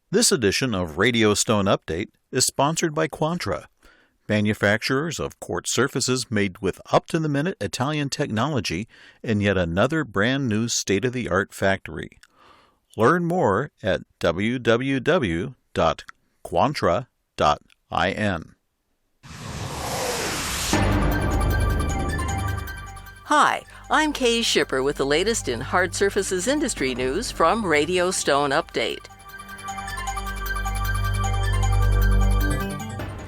This edition of Radio Stone Update is sponsored by Quantra, manufacturers of quartz surfaces made with up-to-the-minute Italian technology in yet another brand-new state-of-the-art factory. Learn more at www.quantra.in. Hi, I'm Kay Shipper with the latest in hard surfaces industry news from Radio Stone Update.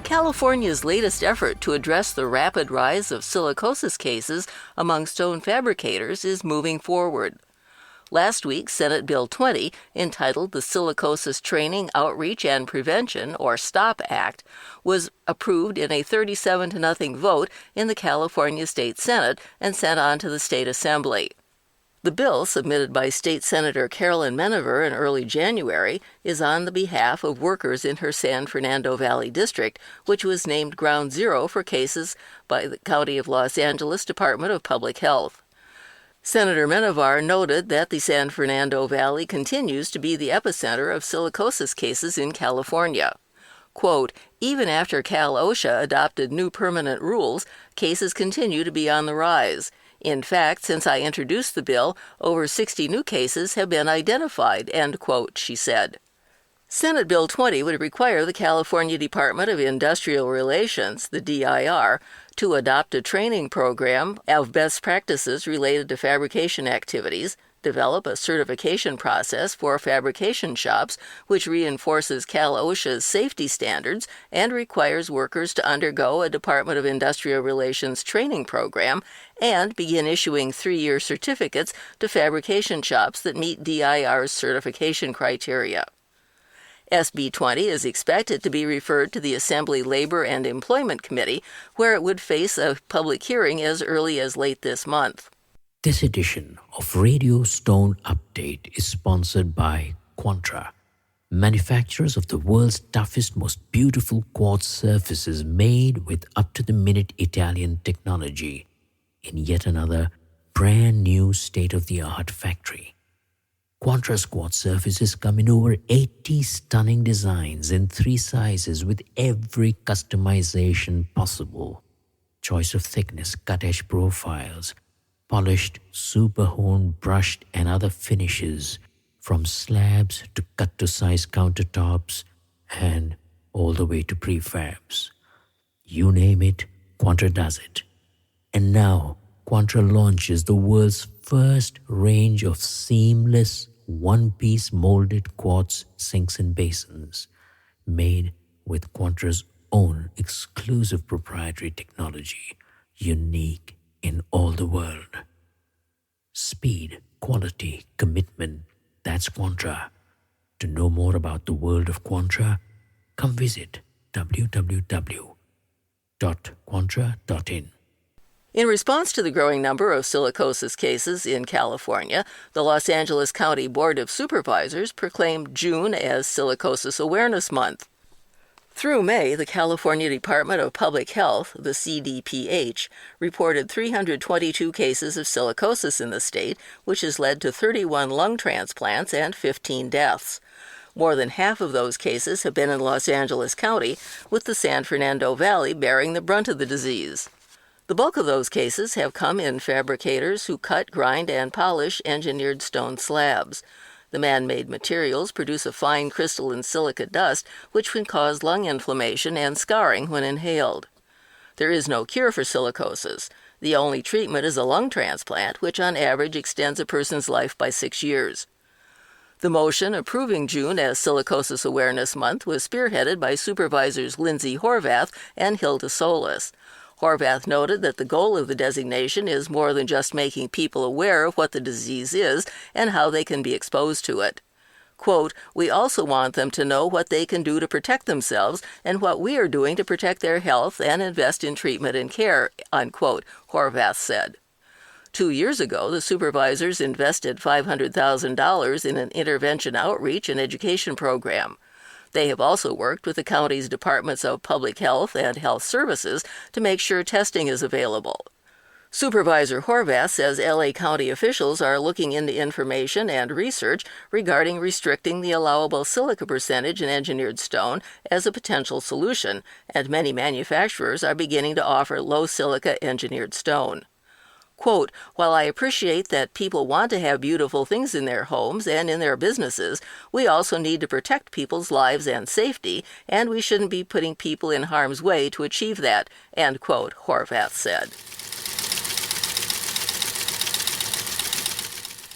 California's latest effort to address the rapid rise of silicosis cases among stone fabricators is moving forward. Last week, Senate Bill 20, entitled the Silicosis Training, Outreach, and Prevention, or STOP Act, was approved in a 37-0 vote in the California State Senate and sent on to the State Assembly. The bill, submitted by State Senator Carolyn Menever in early January, is on the behalf of workers in her San Fernando Valley district, which was named Ground Zero for cases by the County of Los Angeles Department of Public Health. Senator Menevar noted that the San Fernando Valley continues to be the epicenter of silicosis cases in California. Quote, even after Cal-OSHA adopted new permanent rules, cases continue to be on the rise. In fact, since I introduced the bill, over 60 new cases have been identified, end quote, she said. Senate Bill 20 would require the California Department of Industrial Relations, the DIR, to adopt a training program of best practices related to fabrication activities, develop a certification process for fabrication shops which reinforces Cal-OSHA's safety standards and requires workers to undergo a Department of Industrial Relations training program, and begin issuing 3-year certificates to fabrication shops that meet DIR's certification criteria. SB 20 is expected to be referred to the Assembly Labor and Employment Committee, where it would face a public hearing as early as late this month. This edition of Radio Stone Update is sponsored by Quantra, manufacturers of the world's toughest, most beautiful quartz surfaces made with up-to-the-minute Italian technology in yet another brand new state-of-the-art factory. Quantra's quartz surfaces come in over 80 stunning designs in 3 sizes with every customization possible. Choice of thickness, cut-edge profiles, polished, super-honed, brushed and other finishes, from slabs to cut-to-size countertops and all the way to prefabs. You name it, Quantra does it. And now, Quantra launches the world's first range of seamless, one-piece molded quartz sinks and basins, made with Quantra's own exclusive proprietary technology, unique in all the world. Speed, quality, commitment, that's Quantra. To know more about the world of Quantra, come visit www.quantra.in. In response to the growing number of silicosis cases in California, the Los Angeles County Board of Supervisors proclaimed June as Silicosis Awareness Month. Through May, the California Department of Public Health, the CDPH, reported 322 cases of silicosis in the state, which has led to 31 lung transplants and 15 deaths. More than half of those cases have been in Los Angeles County, with the San Fernando Valley bearing the brunt of the disease. The bulk of those cases have come in fabricators who cut, grind, and polish engineered stone slabs. The man-made materials produce a fine crystalline silica dust which can cause lung inflammation and scarring when inhaled. There is no cure for silicosis. The only treatment is a lung transplant, which on average extends a person's life by 6 years. The motion approving June as Silicosis Awareness Month was spearheaded by Supervisors Lindsay Horvath and Hilda Solis. Horvath noted that the goal of the designation is more than just making people aware of what the disease is and how they can be exposed to it. Quote, we also want them to know what they can do to protect themselves and what we are doing to protect their health and invest in treatment and care, unquote, Horvath said. 2 years ago, the supervisors invested $500,000 in an intervention outreach and education program. They have also worked with the county's Departments of Public Health and Health Services to make sure testing is available. Supervisor Horvath says LA County officials are looking into information and research regarding restricting the allowable silica percentage in engineered stone as a potential solution, and many manufacturers are beginning to offer low silica engineered stone. Quote, "While I appreciate that people want to have beautiful things in their homes and in their businesses, we also need to protect people's lives and safety, and we shouldn't be putting people in harm's way to achieve that," end quote, Horvath said.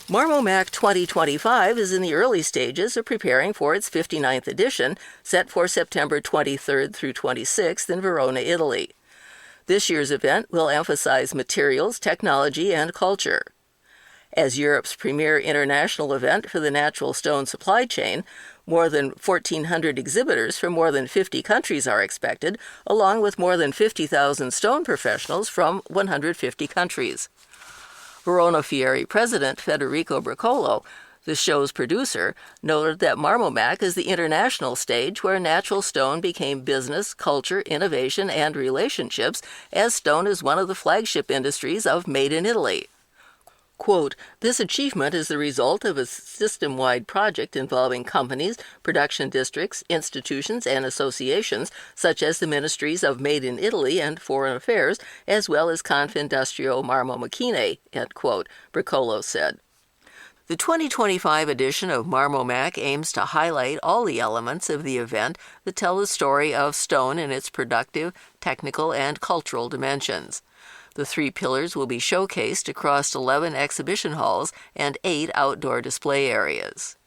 Marmomac 2025 is in the early stages of preparing for its 59th edition, set for September 23rd through 26th in Verona, Italy. This year's event will emphasize materials, technology, and culture. As Europe's premier international event for the natural stone supply chain, more than 1,400 exhibitors from more than 50 countries are expected, along with more than 50,000 stone professionals from 150 countries. Verona Fieri president Federico Briccolo, the show's producer, noted that Marmomac is the international stage where natural stone became business, culture, innovation, and relationships, as stone is one of the flagship industries of Made in Italy. Quote, "This achievement is the result of a system-wide project involving companies, production districts, institutions, and associations, such as the Ministries of Made in Italy and Foreign Affairs, as well as Confindustrio Marmomacchine," end quote, Briccolo said. The 2025 edition of Marmomac aims to highlight all the elements of the event that tell the story of stone in its productive, technical, and cultural dimensions. The 3 pillars will be showcased across 11 exhibition halls and 8 outdoor display areas.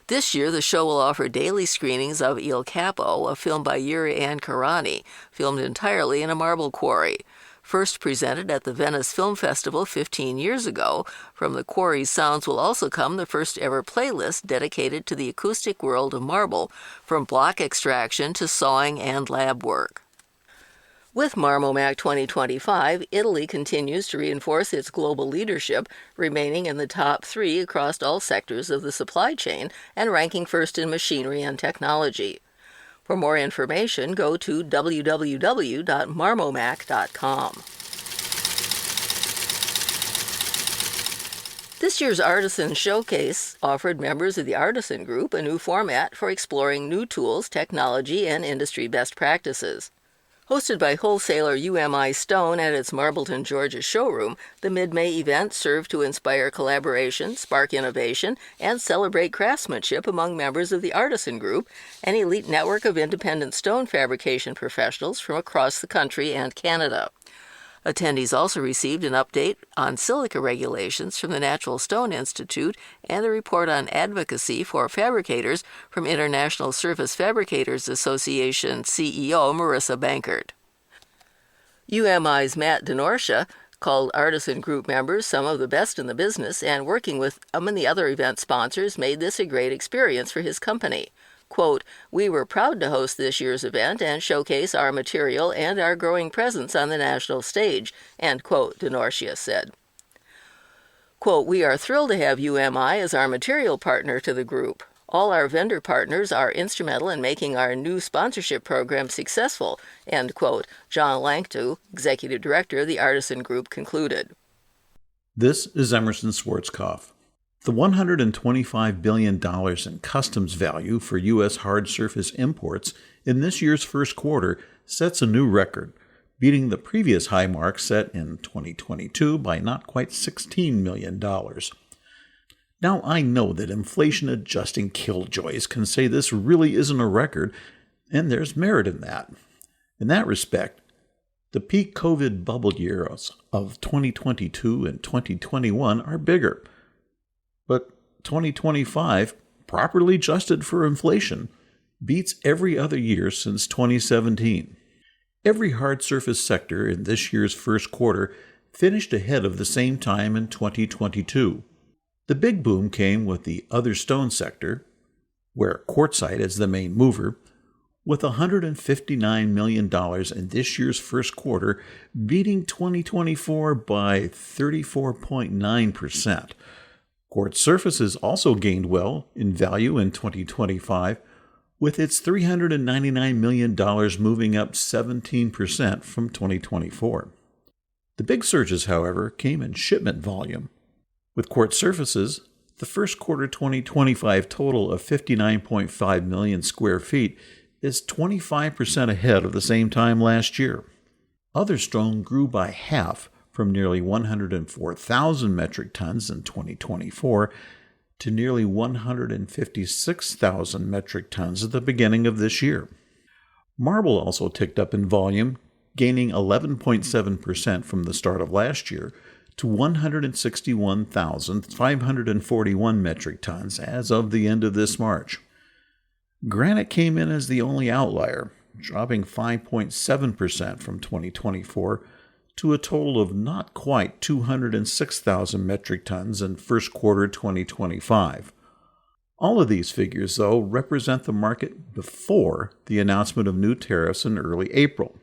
This year, the show will offer daily screenings of Il Capo, a film by Yuri Ankarani, filmed entirely in a marble quarry. First presented at the Venice Film Festival 15 years ago, from the quarry's sounds will also come the first-ever playlist dedicated to the acoustic world of marble, from block extraction to sawing and lab work. With Marmomac 2025, Italy continues to reinforce its global leadership, remaining in the top 3 across all sectors of the supply chain and ranking first in machinery and technology. For more information, go to www.marmomac.com. This year's Artisan Showcase offered members of the Artisan Group a new format for exploring new tools, technology, and industry best practices. Hosted by wholesaler UMI Stone at its Marbleton, Georgia showroom, the mid-May event served to inspire collaboration, spark innovation, and celebrate craftsmanship among members of the Artisan Group, an elite network of independent stone fabrication professionals from across the country and Canada. Attendees also received an update on silica regulations from the Natural Stone Institute and a report on advocacy for fabricators from International Surface Fabricators Association CEO Marissa Bankert. UMI's Matt Denorcia called Artisan Group members some of the best in the business, and working with and the other event sponsors made this a great experience for his company. Quote, "We were proud to host this year's event and showcase our material and our growing presence on the national stage," end quote, Denorcia said. Quote, "We are thrilled to have UMI as our material partner to the group. All our vendor partners are instrumental in making our new sponsorship program successful," end quote, John Lanktu, Executive Director of the Artisan Group, concluded. This is Emerson Schwarzkopf. The $125 billion in customs value for U.S. hard surface imports in this year's first quarter sets a new record, beating the previous high mark set in 2022 by not quite $16 million. Now, I know that inflation-adjusting killjoys can say this really isn't a record, and there's merit in that. In that respect, the peak COVID bubble years of 2022 and 2021 are bigger. But 2025, properly adjusted for inflation, beats every other year since 2017. Every hard surface sector in this year's first quarter finished ahead of the same time in 2022. The big boom came with the other stone sector, where quartzite is the main mover, with $159 million in this year's first quarter, beating 2024 by 34.9%. Quartz surfaces also gained well in value in 2025, with its $399 million moving up 17% from 2024. The big surges, however, came in shipment volume. With quartz surfaces, the first quarter 2025 total of 59.5 million square feet is 25% ahead of the same time last year. Other stone grew by half, from nearly 104,000 metric tons in 2024 to nearly 156,000 metric tons at the beginning of this year. Marble also ticked up in volume, gaining 11.7% from the start of last year to 161,541 metric tons as of the end of this March. Granite came in as the only outlier, dropping 5.7% from 2024 to a total of not quite 206,000 metric tons in first quarter 2025. All of these figures, though, represent the market before the announcement of new tariffs in early April.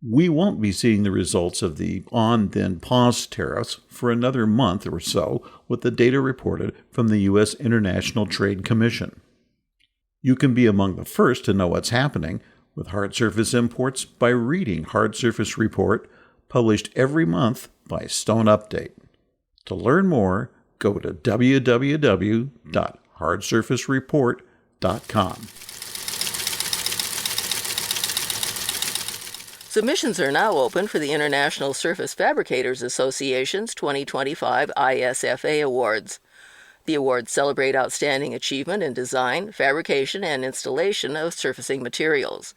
We won't be seeing the results of the on-then-pause tariffs for another month or so, with the data reported from the U.S. International Trade Commission. You can be among the first to know what's happening with hard surface imports by reading Hard Surface Report, published every month by Stone Update. To learn more, go to www.hardsurfacereport.com. Submissions are now open for the International Surface Fabricators Association's 2025 ISFA Awards. The awards celebrate outstanding achievement in design, fabrication, and installation of surfacing materials.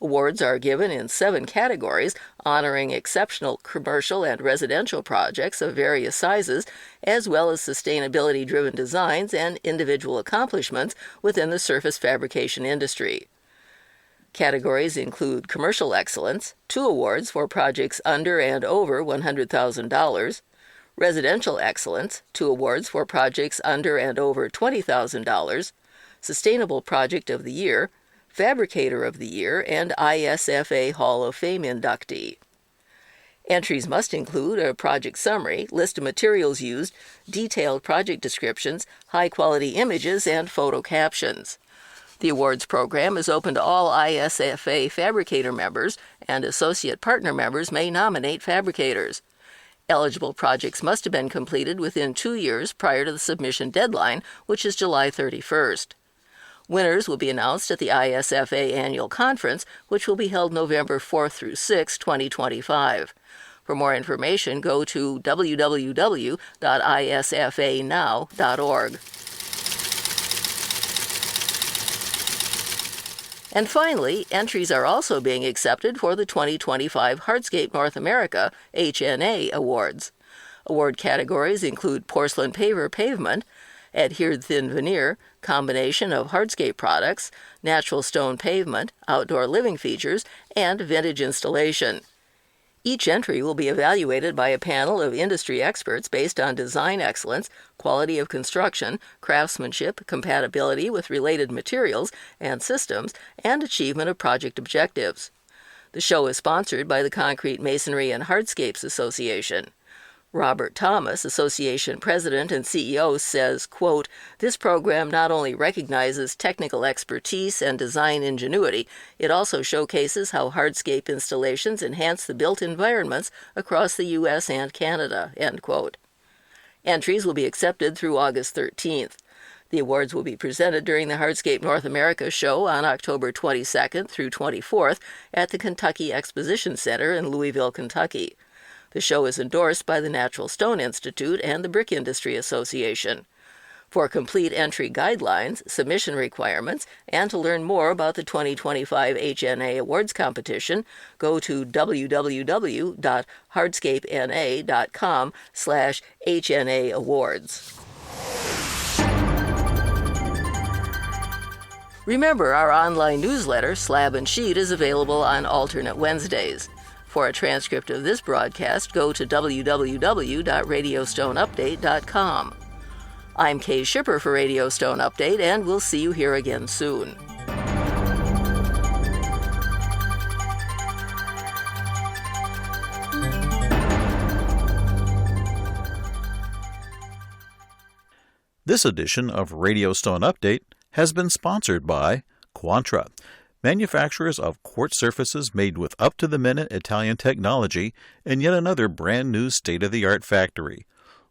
Awards are given in 7 categories, honoring exceptional commercial and residential projects of various sizes, as well as sustainability-driven designs and individual accomplishments within the surface fabrication industry. Categories include Commercial Excellence, 2 awards for projects under and over $100,000, Residential Excellence, 2 awards for projects under and over $20,000, Sustainable Project of the Year, Fabricator of the Year, and ISFA Hall of Fame inductee. Entries must include a project summary, list of materials used, detailed project descriptions, high-quality images, and photo captions. The awards program is open to all ISFA fabricator members, and associate partner members may nominate fabricators. Eligible projects must have been completed within 2 years prior to the submission deadline, which is July 31st. Winners will be announced at the ISFA Annual Conference, which will be held November 4th through 6, 2025. For more information, go to www.isfanow.org. And finally, entries are also being accepted for the 2025 Hardscape North America HNA Awards. Award categories include Porcelain Paver Pavement, Adhered Thin Veneer, Combination of Hardscape Products, Natural Stone Pavement, Outdoor Living Features, and Vintage Installation. Each entry will be evaluated by a panel of industry experts based on design excellence, quality of construction, craftsmanship, compatibility with related materials and systems, and achievement of project objectives. The show is sponsored by the Concrete Masonry and Hardscapes Association. Robert Thomas, Association President and CEO, says, quote, "This program not only recognizes technical expertise and design ingenuity, it also showcases how hardscape installations enhance the built environments across the U.S. and Canada," end quote. Entries will be accepted through August 13th. The awards will be presented during the Hardscape North America show on October 22nd through 24th at the Kentucky Exposition Center in Louisville, Kentucky. The show is endorsed by the Natural Stone Institute and the Brick Industry Association. For complete entry guidelines, submission requirements, and to learn more about the 2025 HNA Awards competition, go to www.hardscapena.com/HNA Awards. Remember, our online newsletter, Slab and Sheet, is available on alternate Wednesdays. For a transcript of this broadcast, go to www.radiostoneupdate.com. I'm Kay Shipper for Radio Stone Update, and we'll see you here again soon. This edition of Radio Stone Update has been sponsored by Quantra, manufacturers of quartz surfaces made with up-to-the-minute Italian technology in yet another brand-new state-of-the-art factory.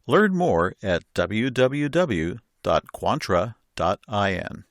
Learn more at www.quantra.in.